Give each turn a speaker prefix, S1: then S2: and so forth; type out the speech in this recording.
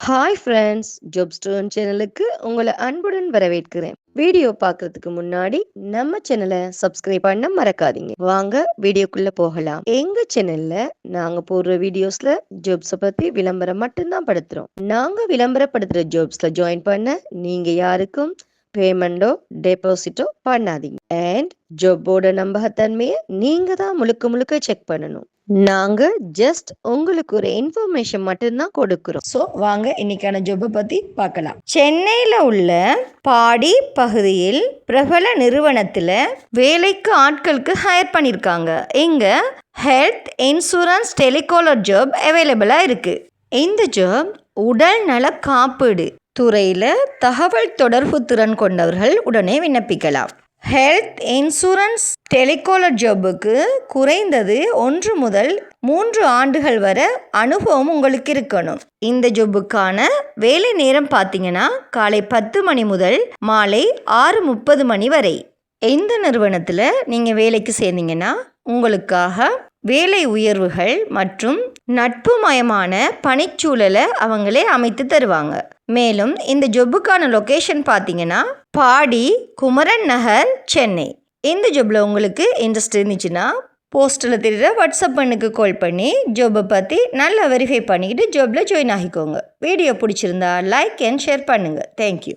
S1: Hi friends, job stone சேனலுக்கு உங்களை அன்புடன் வரவேற்கிறேன். வீடியோ பார்க்கறதுக்கு முன்னாடி நம்ம சேனலை சப்ஸ்கிரைப் பண்ண மறக்காதீங்க. வாங்க வீடியோக்குள்ள போகலாம். எங்க சேனல்ல நாங்க போடுற வீடியோஸ்ல ஜாப்ஸை பத்தி விளம்பரம் மட்டும்தான் படுத்துறோம். நாங்க விளம்பரப்படுத்துற ஜாப்ஸ்ல ஜாயின் பண்ண நீங்க யாருக்கும் பேமெண்டோ டெபாசிட்டோ பண்ணாதீங்க. அண்ட் ஜாப்போட நம்பகத்தன்மையை நீங்க தான் முழுக்க முழுக்க செக் பண்ணணும். நாங்க ஜஸ்ட் உங்களுக்கு ஒரு இன்ஃபர்மேஷன் மட்டும்தான் கொடுக்கிறோம். ஸோ வாங்க இன்னைக்கான ஜாப்பை பத்தி பார்க்கலாம். சென்னையில் உள்ள பாடி பகுதியில் பிரபல நிறுவனத்தில் வேலைக்கு ஆட்களுக்கு ஹையர் பண்ணியிருக்காங்க. இங்கே ஹெல்த் இன்சூரன்ஸ் டெலிகாலர் ஜாப் அவைலபிளாக இருக்குது. இந்த ஜாப் உடல் நல காப்பீடு துறையில் தகவல் தொடர்பு திறன் கொண்டவர்கள் உடனே விண்ணப்பிக்கலாம். ஹெல்த் இன்சூரன்ஸ் டெலிகாலர் ஜாபுக்கு குறைந்தது 1 முதல் 3 ஆண்டுகள் வரை அனுபவம் உங்களுக்கு இருக்கணும். இந்த ஜாபுக்கான வேலை நேரம் பார்த்தீங்கன்னா காலை 10 மணி முதல் மாலை 6:30 மணி வரை. இந்த நிறுவனத்தில் நீங்கள் வேலைக்கு சேர்ந்தீங்கன்னா உங்களுக்காக வேலை உயர்வுகள் மற்றும் நட்புமயமான பணிச்சூழலை அவங்களே அமைத்து தருவாங்க. மேலும் இந்த ஜொப்புக்கான லொக்கேஷன் பார்த்தீங்கன்னா பாடி குமரன் நகர், சென்னை. இந்த ஜொப்பில் உங்களுக்கு இன்ட்ரெஸ்ட் இருந்துச்சுன்னா போஸ்ட்டில் தெரிகிற வாட்ஸ்அப் பண்ணுக்கு கால் பண்ணி ஜாப்பை பற்றி நல்லா வெரிஃபை பண்ணிக்கிட்டு ஜாப்பில் ஜாயின் ஆகிக்கோங்க. வீடியோ பிடிச்சிருந்தா லைக் அண்ட் ஷேர் பண்ணுங்கள். தேங்க்யூ.